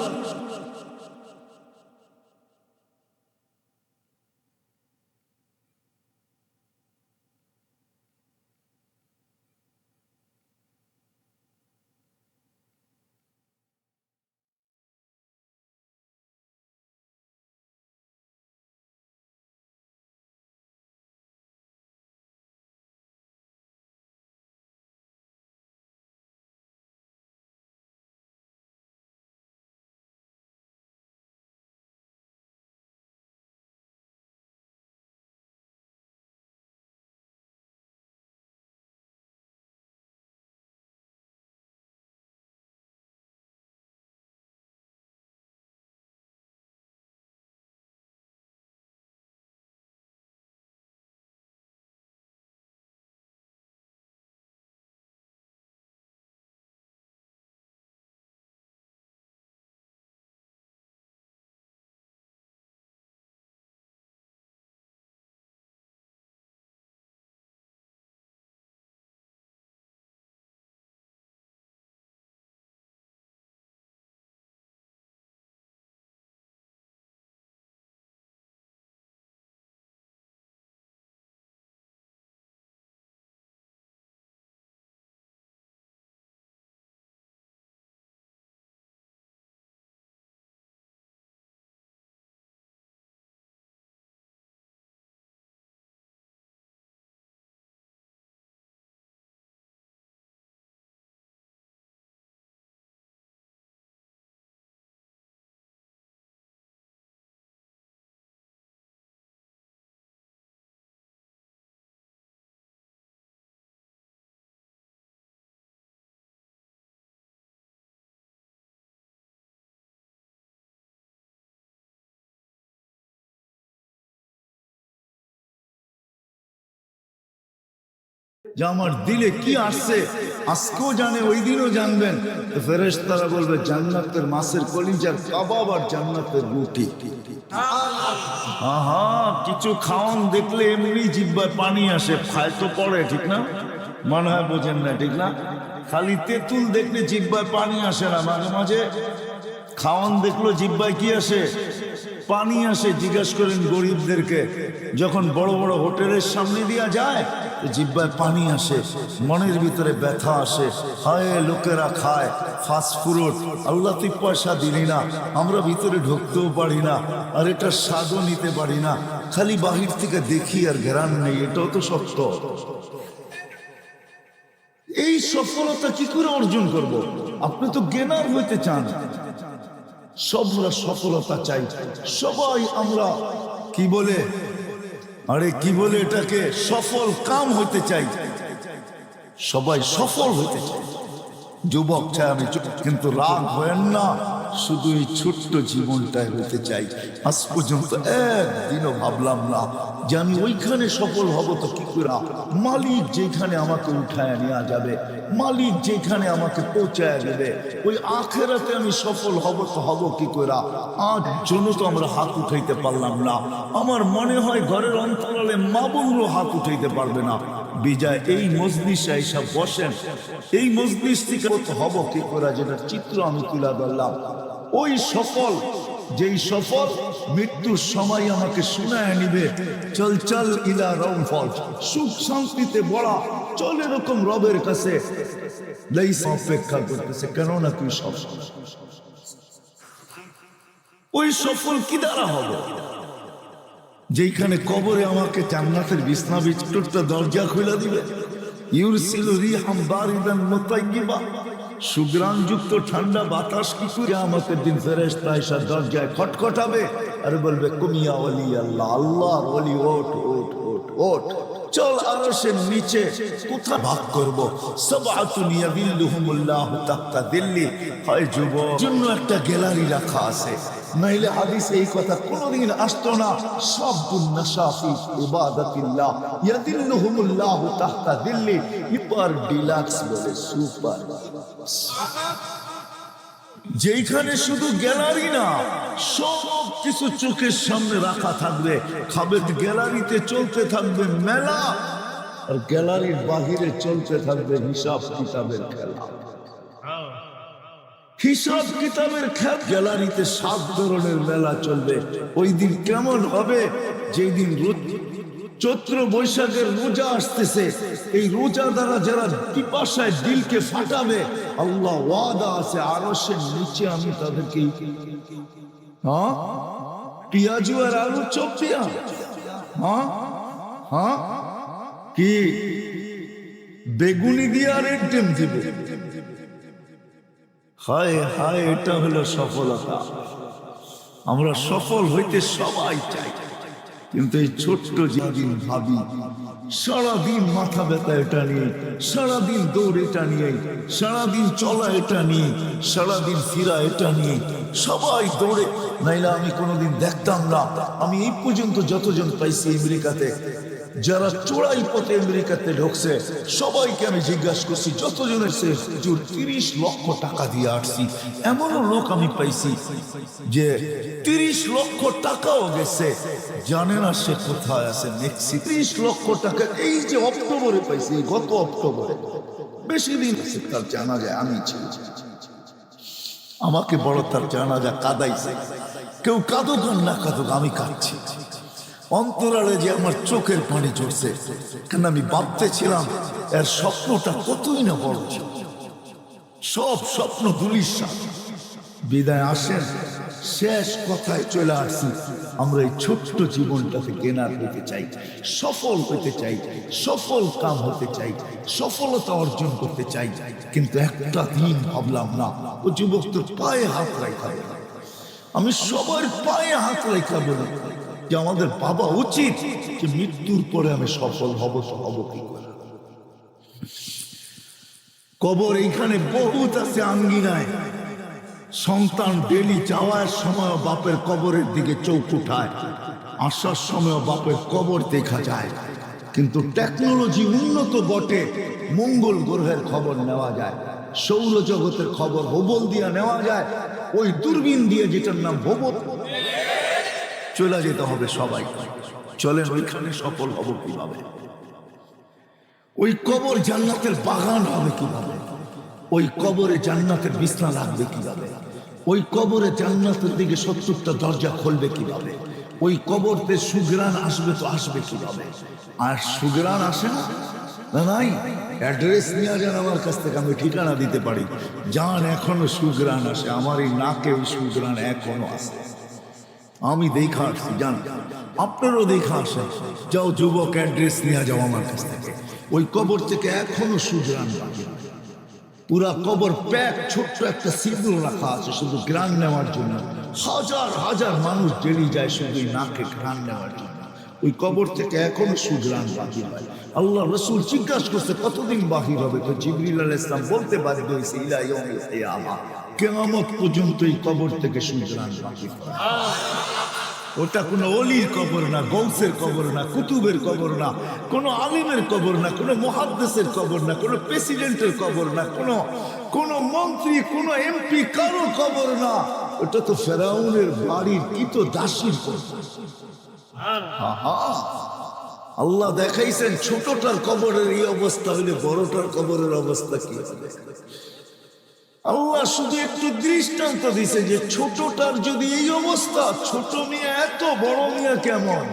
যে আমার দিলে কি আসছে, আজকেও জানে, ওই দিনও জানবেন। তো ফেরেশতারা বলবে জান্নাতের মাছের কলিজার কাবাব আর জান্নাতের রুটি। আহা, কিছু খাওয়ান দেখলে এমনি জিহ্বায় পানি আসে, খায় তো পড়ে, ঠিক না? মনে হয় বোঝেন না, ঠিক না? খালি তেঁতুল দেখলে জিহ্বায় পানি আসে না, মাঝে মাঝে খাওয়ান দেখলো জিহ্বায় কি আসে? পানি আসে। জিজ্ঞাসা করেন গরিবদেরকে, যখন বড় বড় হোটেলের সামনে দিয়া যায় জিহ্বায় পানি আসে, মনের ভিতরে ব্যথা আসে। হায়, লোকেরা খায় ফাস্ট ফুড, আল্লাহ তুই পয়সা দিলি না, আমরা ভিতরে ঢুকতেও পারি না, আর এটা স্বাদও নিতে পারি না, খালি বাহির থেকে দেখি আর ঘেরান নেই। এটাও তো সত্য। এই সফলতা কি করে অর্জন করব? আপনি তো গেনার হইতে চান, সবরা সফলতা চাই। সবাই আমরা কি বলে, আরে কি বলে এটাকে, সফল কাম হইতে চাই। সবাই সফল হইতে চাই। যুবক চাই আমি, কিন্তু রাগ হয়েন না, শুধু এই ছোট্ট জীবনটাই হইতে চাই। আজ পর্যন্ত একদিনও ভাবলাম না যে আমি ওইখানে সফল হব। তো কি করে? মালিক যেখানে আমাকে উঠায় নেওয়া যাবে, মালিক যেখানে আমাকে পৌঁছায় দেবে, ওই আখেরাতে আমি সফল হব। তো হব কি করে? আজ জন্য তো আমরা হাত উঠাইতে পারলাম না। আমার মনে হয় ঘরের অন্তরালে মা বোনও হাত উঠাইতে পারবে না। বিজয় এই মজলিসে এসব বসেন, এই মজলিস থেকে হব কি করে, যেটা চিত্র আমি তুলে ধরলাম। ওই সফল, যেই সফল মৃত্যুর সময় আমাকে শোনায় নিবে, চল চল ইলা রৌফল, সুখ শান্তিতে বড়া চল, এরকম রবের কাছে অপেক্ষা করতেছে। কেননা তুই সফল। ওই সফল কি দ্বারা হবে? যেখানে কবরে আমাকে জান্নাতের বিছনা বিছানার দরজা খুলে দিবে, ইউরসিলু রিহাম বারিদান মুতাইয়্যিবা, সুগ্রাণযুক্ত ঠান্ডা বাতাস কি করে কিয়ামতের দিন ফেরেশতা এসে দরজায় খটখটাবে আর বলবে কুমিয়া ওলি আল্লাহ, আল্লাহর ওলি, ওঠ ওঠ ওঠ ওঠ, চল আরশের নিচে কোথায় ভাগ করব। সাবআতুন ইয়াযিল্লুহুমুল্লাহু তাহতা দিল্লি। হয় যুবক জন্য একটা গ্যালারি রাখা আছে, নাইলে হাদিসে এই কথা কোনোদিন আসতো না। সাবুন নাশা ফি ইবাদাতিল্লাহ ইয়াযিল্লুহুমুল্লাহু তাহতা দিল্লি। সুপার ডিলাক্স বলে, সুপার, যেখানে শুধু গ্যালারি না, সব কিছু চোখের সামনে রাখা থাকবে। খাবে গ্যালারিতে চলতে থাকবে মেলা, আর গ্যালারির বাহিরে চলতে থাকবে হিসাব কিতাবের খেলা। হিসাব কিতাবের খেলা। গ্যালারিতে 7 ধরনের মেলা চলবে। ওই দিন কেমন হবে? যেই দিন চৈত্র বৈশাখের রোজা আসতেছে, এই রোজা দ্বারা যারা পিপাসায় দিলকে ফাটাবে, আল্লাহ ওয়াদা আছে আরশের নিচে আমি তাদেরকে পিয়াজু আর আলু চপ দিয়া, কি বেগুনি দিয়ে আর একদম দিবে। হায় হায়, এটা হলো সফলতা। আমরা সফল হইতে সবাই চাই, কিন্তু এই ছোট্ট যেদিন ভাবি, সারাদিন মাথা ব্যথা এটা নিয়ে, সারাদিন দৌড় এটা নিয়ে, সারাদিন চলা এটা নিয়ে, সারাদিন ফিরা এটা নিয়ে, সবাই দৌড়ে। নাইলে আমি কোনোদিন দেখতাম না। আমি এই পর্যন্ত যতজন পাইছি আমেরিকাতে, যারা চোরাই পথে আমেরিকাতে ঢুকছে, সবাইকে আমি জিজ্ঞাসা করছি, যতজনের সে 30 লক্ষ টাকা দিয়ে আসছি। এমনও লোক আমি পাইছি যে 30 লক্ষ টাকাও গেছে, জানে না সে কোথায় আছে, মেক্সিকো। 30 লক্ষ টাকা এই যে অক্টোবরে পাইছি, গত অক্টোবরে, বেশি দিন তার জানা যায় আমি ছিল। আমাকে বড় তার জানাজা কাঁদাইছে। কেউ কাঁদুক আর না কাঁদুক, আমি কাঁদছি। অন্তরালে যে আমার চোখের পানি ঝরছে, কেন আমি ভাবতেছিলাম এর স্বপ্নটা কতই না বড় ছিল। সব স্বপ্ন ধুলিস্যাৎ। বিদায় আসেন, শেষ কথায় চলে আসছি। আমরা এই ছোট্ট জীবনটাতে গেনার হতে চাই, সফল হতে চাই, সফল কাম হতে চাই, সফলতা অর্জন করতে চাই। কিন্তু একটা দিন ভাবলাম না, ও যুবক তোর পায়ে হাত রাখাবে। আমি সবার পায়ে হাত রাখাবো না, যে আমাদের ভাবা উচিত যে মৃত্যুর পরে আমি সফল হব। তো হব কি করে? কবর এইখানে বহুত আছে আঙ্গিনায়। সন্তান ডেলি যাওয়ার সময় বাপের কবরের দিকে চোখ উঠায়, আসার সময় বাপের কবর দেখা যায়। কিন্তু টেকনোলজি উন্নত বটে, মঙ্গল গ্রহের খবর নেওয়া যায়, সৌরজগতের খবর হোবল দিয়ে নেওয়া যায়, ওই দূরবীন দিয়ে যেটার নাম হোবল। চলে যেতে হবে সবাই, চলেন ওইখানে সফল হব কিভাবে? ওই কবর জান্নাতের বাগান হবে কিভাবে? ওই কবরে জান্নাতের বিছনা লাগবে কিভাবে? ওই কবরে জান্নাতের দিকে 70টা দরজা খুলবে কিভাবে? ওই কবরতে সুগ্রাণ আসবে তো আসবে কিভাবে? আর সুগ্রাণ আসে না, নাই। অ্যাড্রেস নিয়ে যান আমার কাছ থেকে, আমি ঠিকানা দিতে পারি। যান, এখনো সুগ্রাণ আসে, আমার এই নাকে ওই সুগ্রাণ এখনো আসে। আমি দেখা আসছি, জান, আপনারও দেখা আসেন। যাও যুবক, অ্যাড্রেস নিয়ে যাও আমার কাছ থেকে। ওই কবর থেকে এখনো সুগ্রাণ বাকি, পুরা কবর প্যাক, ছোট্ট একটা সিঁদুর রাখা আছে শুধু গ্রান নেওয়ার জন্য। হাজার হাজার মানুষ ডেলি যায় শুধু নাকে গ্রান নেওয়ার জন্য। ওই কবর থেকে এখনো সুগ্রাণ বাকি হয়। আল্লাহ রসুল জিজ্ঞাসা করছে কতদিন বাহির হবে, তো জিবরিল আলাইহিস সালাম বলতে বাধ্য হয়েছে ইলা ইয়াউমিল কিয়ামা, কিয়ামত পর্যন্ত এই কবর থেকে সুগ্রাণ বাকি হয়। ওটা কোনো অলির কবর না, গৌসের কবর না, কুতুবের কবর না, কোনো আলিমের কবর না, কোনো মুহাদ্দিসের কবর না, কোনো প্রেসিডেন্টের কবর না, কোনো মন্ত্রী, কোনো এমপি, কারো কবর না। ওটা তো ফেরাউনের বাড়ির কৃত দাসীর কবর। আল্লাহ দেখাইছেন ছোটটার কবরের এই অবস্থা হলে বড়টার কবরের অবস্থা কি হবে। আল্লাহ শুধু একটু দৃষ্টান্ত দিছে যে ছোটটার যদি এই অবস্থা, ছোট মিয়া এত বড় মিয়া কেমন?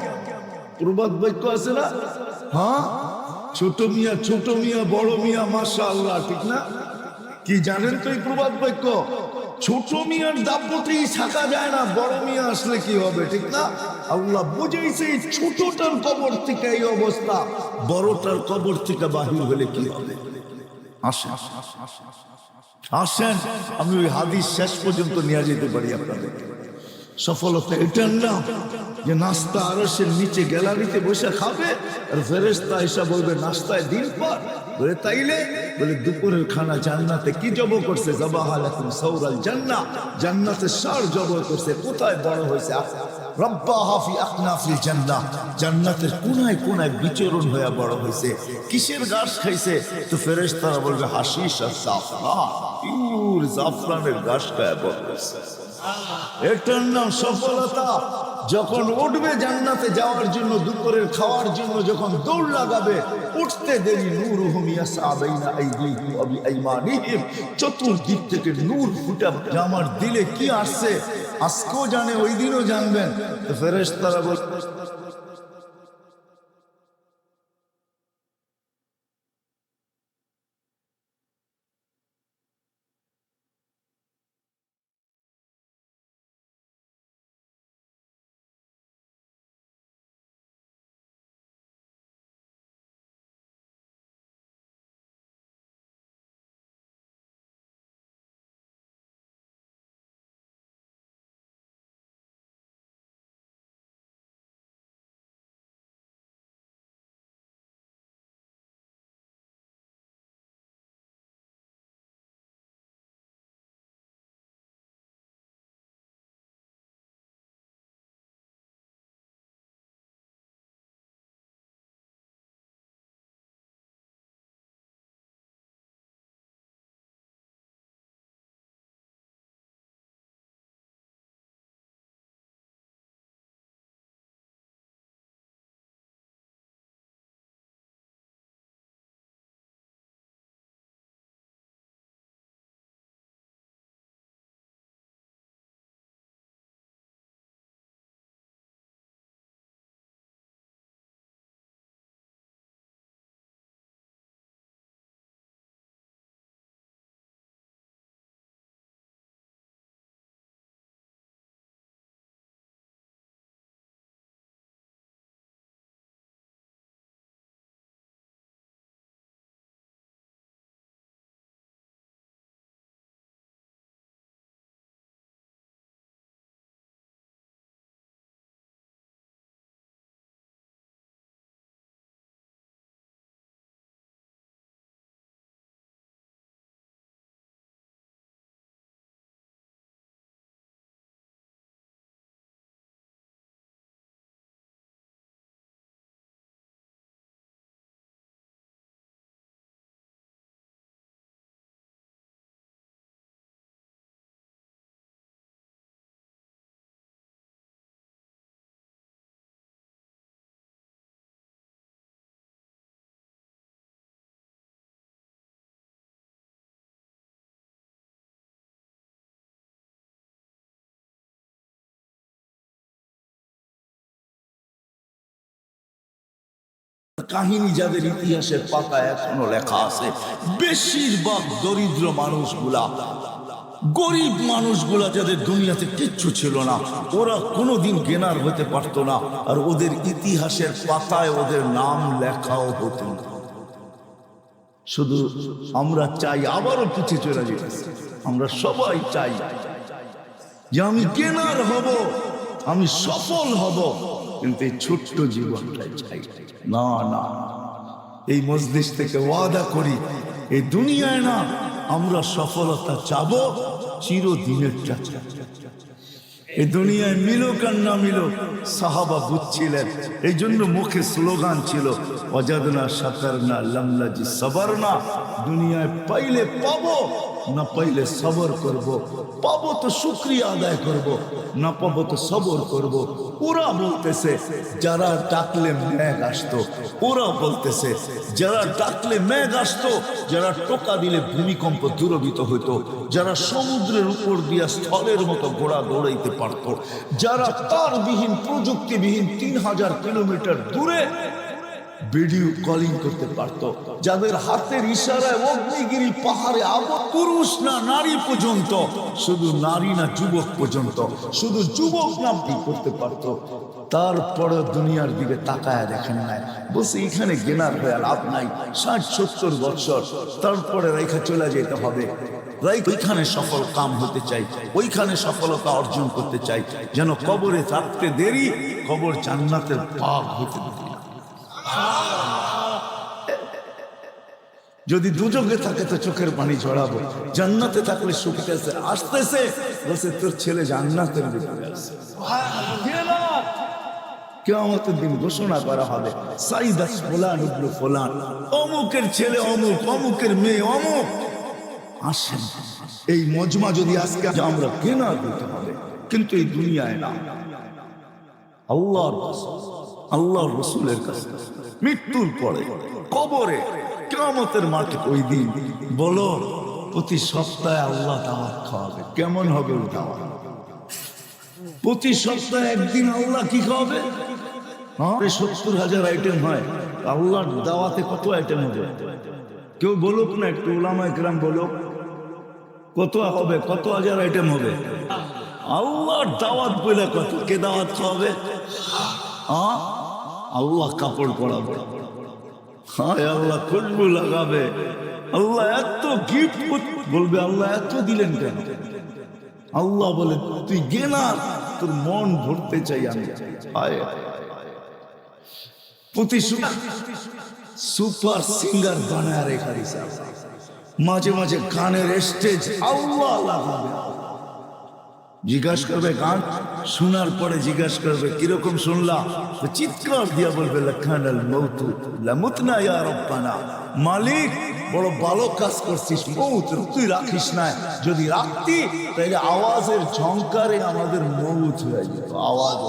প্রবাদ বাক্য আছে না, হ্যাঁ, ছোট মিয়া বড় মিয়া মাশাআল্লাহ, ঠিক না? কি জানেন তো এই প্রবাদ বাক্য? ছোট মিয়ার দাপটেই থাকা যায় না, বড় মিয়া আসলে কি হবে, ঠিক না? আল্লাহ বুঝাইছে এই ছোটটার কবর থেকে এই অবস্থা, বড়টার কবর থেকে বাহির হলে কি হবে। আসেন, আমি ওই হাদিস শেষ পর্যন্ত নিয়ে যেতে পারি আপনাদেরকে। সফলতা এটার নাম যে নাস্তা আরশের নিচে গ্যালারিতে বসে খাবে, আর ফেরেশতা এসে বলবে নাস্তায় দিন পার, বলে তাইলে, বলে দুপুরের খানা জান্নাতে কি জব করছে, যাবাহালাকুম সাউরাল জান্নাহ, জান্নাতে সার জব করছে। কোথায় বড় হয়েছে? রব্বাহা ফি আকনাফিল জান্নাহ, জান্নাতের কোনায় কোনায় বিচরণ হয়ে বড় হয়েছে। কিসের ঘাস খাইছে? তো ফেরেশতারা বলবে হাশিশ আর জাফরান, পিওর জাফরানের ঘাস খায় বড় হয়েছে। এটার নাম সফলতা। যখন উঠবে জান্নাতে যাওয়ার জন্য, দুপুরের খাওয়ার জন্য যখন দৌড় লাগাবে, উঠতে দেরি নূরুহুম ইয়াসআ বাইনা আইদিহিম ওয়া বিআইমানিহিম, চতুর্দিক থেকে নূর ফুটে আমার দিলে কি আসছে আজকেও জানে, ওই দিনও জানবেন। তো ফেরেশতারা বল কাহিনী যাদের ইতিহাসের পাতায় এখনো লেখা আছে, বেশিরভাগ দরিদ্র মানুষগুলা, গরিব মানুষগুলা, যাদের দুনিয়াতে কিচ্ছু ছিল না, ওরা কোনোদিন গেনার হতে পারতো না, আর ওদের ইতিহাসের পাতায় ওদের নাম লেখাও হতো না। শুধু আমরা চাই আবারও পিছিয়ে চলে যেতে। আমরা সবাই চাই যে আমি গেনার হব, আমি সফল হব, কিন্তু এই ছোট্ট জীবনটাই চাই না। না, এই মজলিস থেকে ওয়াদা করি, এই দুনিয়ায় না আমরা সফলতা চাবো, চিরদিনেরটা চাই। এই দুনিয়ায় মিলুক আর না মিলুক, সাহাবা বুঝছিলেন, এই জন্য মুখে স্লোগান ছিল ওয়াজাদনা শাকারনা লামলাজি সাবারনা। দুনিয়ায় পাইলে পাবো, না পাইলে সবর করব। পাবো তো শুকরিয়া আদায় করব, না পাবো তো সবর করব। ওরা বলতেছে যারা ডাকলে মেঘ আসতো, ওরা বলতেছে যারা ডাকলে মেঘ আসতো, যারা টোকা দিলে ভূমিকম্প দূরবিত হইতো, যারা সমুদ্রের উপর দিয়া স্থলের মতো ঘোড়া দৌড়াইতে পারত, যারা তারবিহীন প্রযুক্তিবিহীন 3000 কিলোমিটার দূরে ভিডিও কলিং করতে পারত, যাদের হাতের ইশারায় অগ্নিগিরি পাহাড়ে আবু, পুরুষ না নারী পর্যন্ত, শুধু নারী না যুবক পর্যন্ত, শুধু যুবক না করতে পারত, তারপরে দুনিয়ার দিকে তাকায় দেখেন নাই, বলছে এখানে গেনার হয়ে লাভ নাই, 60-70 বছর তারপরে রেখা চলে যেতে হবে। ওইখানে সফল কাম হতে চাই, ওইখানে সফলতা অর্জন করতে চাই, যেন কবরে থাকতে দেরি, কবর জান্নাতের বাগ হতে দেরি। যদি দুজকে থাকে তো চোখের পানি ঝরাবো, জান্নাতে থাকলে শুকিতেছে আসতেছে, বলছে তোর ছেলে জান্নাতের ভিতরে আছে। কিয়ামতের দিন ঘোষণা করা হবে সাইদাস ফুলান ইবনে ফুলান, অমুকের ছেলে অমুক, অমুকের মেয়ে অমুক আসেন। এই মজমা যদি আজকে আমরা কেনা দিতে হবে, কিন্তু এই দুনিয়ায় না, আল্লাহর রসুলের কাছে, মৃত্যুর পরে কবরে, কিয়ামতের মাঠে। ওই দিন বলো প্রতি সপ্তাহে আল্লাহ দাওয়াত খাওয়াবে, কেমন হবে ওই দাওয়াত? প্রতি সপ্তাহে একদিন আল্লাহ কি খাওয়াবে? 70,000 আইটেম হয়, আল্লাহর দাওয়াতে কত আইটেম হবে? কেউ বলুক না, একটু উলামায়ে কেরাম বলুক, কত হবে, কত হাজার আইটেম হবে? আল্লাহর দাওয়াত বলে কত, কে দাওয়াত খাওয়াবে? আল্লাহ কাপড় পরাবে, হায় আল্লাহ খুশবু লাগাবে, আল্লাহ এত গিফট বলবে, আল্লাহ এত দিলেন কেন? আল্লাহ বলে তুই গেনার, তোর মন ভরতে চাই আমি। প্রতি সুপার সিঙ্গার বানায় রেখা দিছে, মাঝে মাঝে গানের স্টেজ আল্লাহ লাগাবে। জিজ্ঞাসা করবে, গান শোনার পরে জিজ্ঞাসা করবে কিরকম শুনলা, চিৎকার দিয়া বলবে লাখানাল মৌতু লামুতনা ইয়া রব্বানা, মালিক বড় ভালো কাজ করছিস, মৌত তুই রাখিস না, যদি রাখতি তাহলে আওয়াজের ঝংকারে আমাদের মৌত হয়ে যেত। আওয়াজ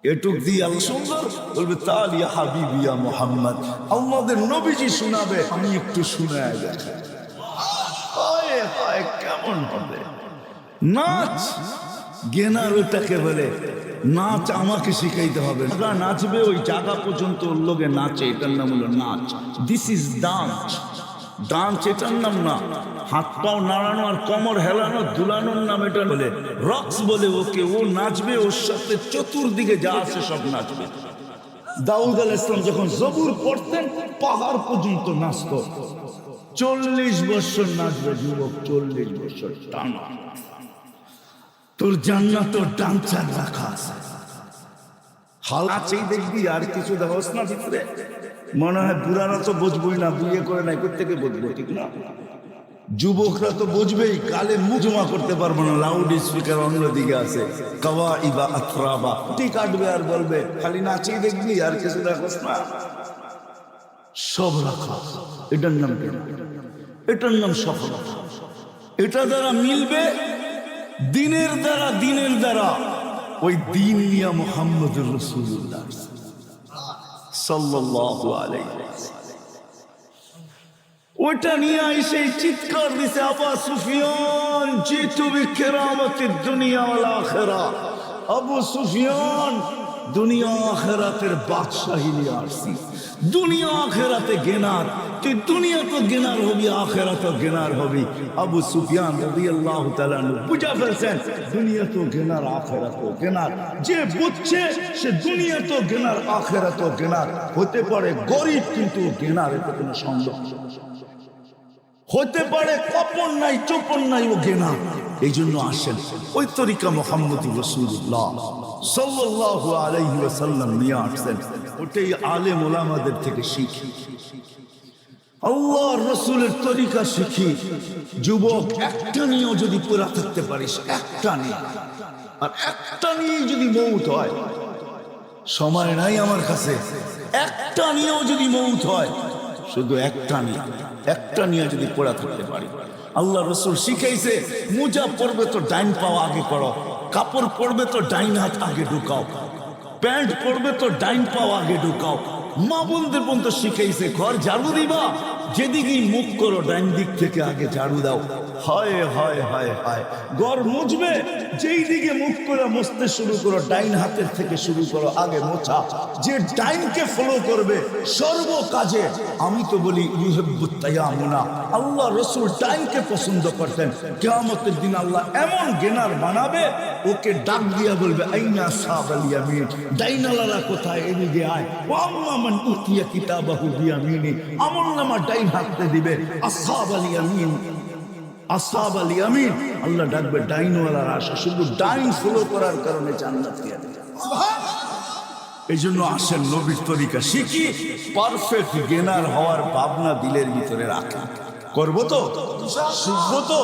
এটুক দিয়ে আল্লাহ সুন্দর বলবে তালিয়া হাবিবিয়া মোহাম্মদ, আমাদের নবীজি শোনাবে, আমি একটু শুনায় দেখাই। কেমন হবে নাচ? গেনার ওটাকে বলে নাচ, আমাকে শিখাইতে হবে না। নাচবে ওই জায়গা পর্যন্ত ওর লোকে নাচে, এটার নাম হলো নাচ। This is dance. ডান্স এটার নাম না। হাত পাও নাড়ানো আর কোমর হেলানো দুলানোর নাম এটা বলে রক্স বলে ওকে। ও নাচবে, ওর সাথে চতুর্দিকে যা আছে সব নাচবে। দাউদ আলাইহিস সালাম যখন জবুর পড়তেন পাহাড় পর্যন্ত নাচত। 40 বছর নাচবে যুবক, 40 বছর টানা। তোর জান্নাত ডান্সার রাখা আছে, হালাচেই দেখবি, আর কিছু দেখোস না ভিতরে। মনে হয় বুড়ারা তো বুঝবই না, বিয়ে করে নাই কোথেকে বুঝবো, ঠিক না? যুবকরা তো বুঝবেই, কালে মুখ জমা করতে পারবো না, লাউড স্পিকার অন্যদিকে আছে, কাওয়াইবা আতরাবা ঠিক কাটবে আর বলবে, খালি নাচেই দেখবি আর কিছু দেখোস না। সব রাখা, এটার নাম কেন? এটার নাম সফলতা। এটা দ্বারা মিলবে দিনের দ্বারা, দিনের দ্বারা ওই দিন নিয়া মুহাম্মদুর রাসূলুল্লাহ সাল্লাল্লাহু আলাইহি ওয়াসাল্লাম ওটা নিয়ে এসে চিৎকার দিছে, আবু সুফিয়ান জিতু বিকেরামতিদ দুনিয়া ওয়াল আখিরা। আবু সুফিয়ান দুনিয়া আখেরাতের বাদশাহী নিয়ে আসছি। দুনিয়া আখেরাতে গেনার, তুই দুনিয়া তো গেনার হবি, আখেরাতে গেনার হবি। আবু সুফিয়ান রাদিয়াল্লাহু তাআলা বুঝা ফেলছেন দুনিয়া তো গেনার, আখেরাতে গেনার। যে বুঝছে সে দুনিয়া তো গেনার, আখেরাতে গেনার। হতে পারে গরিব কিন্তু গেনার, এতে কোনো সন্দেহ নেই। হতে পারে কপন নাই চোপন নাই, ও গেনা। এই জন্য আসেন ওই তরিকা মুহাম্মদী রাসূলুল্লাহ সাল্লাল্লাহু আলাইহি ওয়াসাল্লাম নিয়ে আসছেন, ওটাই আলেম ওলামাদের থেকে শিখি। আল্লাহর রাসূলের তরিকা শিখি। যুবক, একটা নিয়েও যদি পুরা থাকতে পারিস, একটা নিয়ে, আর একটা নিয়ে যদি মৌত হয়, সময় নাই আমার কাছে, একটা নিয়েও যদি মৌত হয়, শুধু একটা নিয়ে যদি পড়া থাকতে পারি। আল্লাহ রাসূল শিখাইছে, মোজা পরবে তো ডাইন পাও আগে করো, কাপড় পরবে তো ডাইন হাত আগে ঢুকাও, প্যান্ট পরবে তো ডাইন পাও আগে ঢুকাও। মা বোনদের পর্যন্ত শিখাইছে, ঘর ঝাড়ু দিবা যেদিকেই মুখ করো ডাইন দিক থেকে আগে ঝাড়ু দাও। হায় হায় হায় হায়, ঘর মুছবে যেই দিকে মুখ করে মুছতে শুরু করো, ডাইন হাতের থেকে শুরু করো আগে মোছা। যে ডাইনকে ফলো করবে সর্ব কাজে, আমি তো বলি ইউহিব্বুত তায়ামুনা, আল্লাহ রাসূল ডাইনকে পছন্দ করতেন। কিয়ামতের দিন আল্লাহ এমন গেনার বানাবে, ওকে ডাক দিয়া বলবে আইনা আসহাবাল ইয়ামিন, ডাইনালারা কোথায়, এদিকে আয়। ওয়া আম্মা মান উতিয়া কিতাবাহু বিয়ামিনি, আমলনামা ডাইন হাতে দিবে। আসহাবাল ইয়ামিন, আসহাবাল ইয়ামিন, আল্লাহ ডাকবে ডাইনওয়ালারা আসে। শুধু ডাইন ফলো করার কারণে জান্নাত পেয়ে যাবে। এই জন্য আসেন নবীর তরিকা শিখি, পারফেক্ট গেনার হওয়ার ভাবনা দিলের ভিতরে রাখা। করবো তো, শিখবো তো,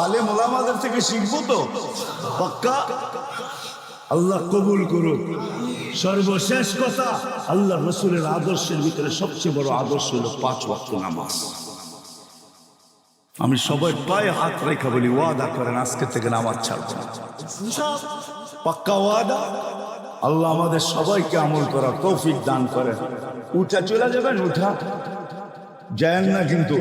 আলেম ওলামাদের থেকে শিখবো তো, পাক্কা। আল্লাহ কবুল করুক। সর্বশেষ কথা, আল্লাহ রাসূলের আদর্শের ভিতরে সবচেয়ে বড় আদর্শ হলো 5 ওয়াক্ত নামাজ। আমি সবাই পায়ে হাত রেখে বলি, ওয়াদা করেন আজকে থেকে নামাজ ছাড়বো না। পাক্কা ওয়াদা। আল্লাহ আমাদের সবাইকে আমল করার তৌফিক দান করেন। উঠা চলে যাবেন, উঠা যায় না কিন্তু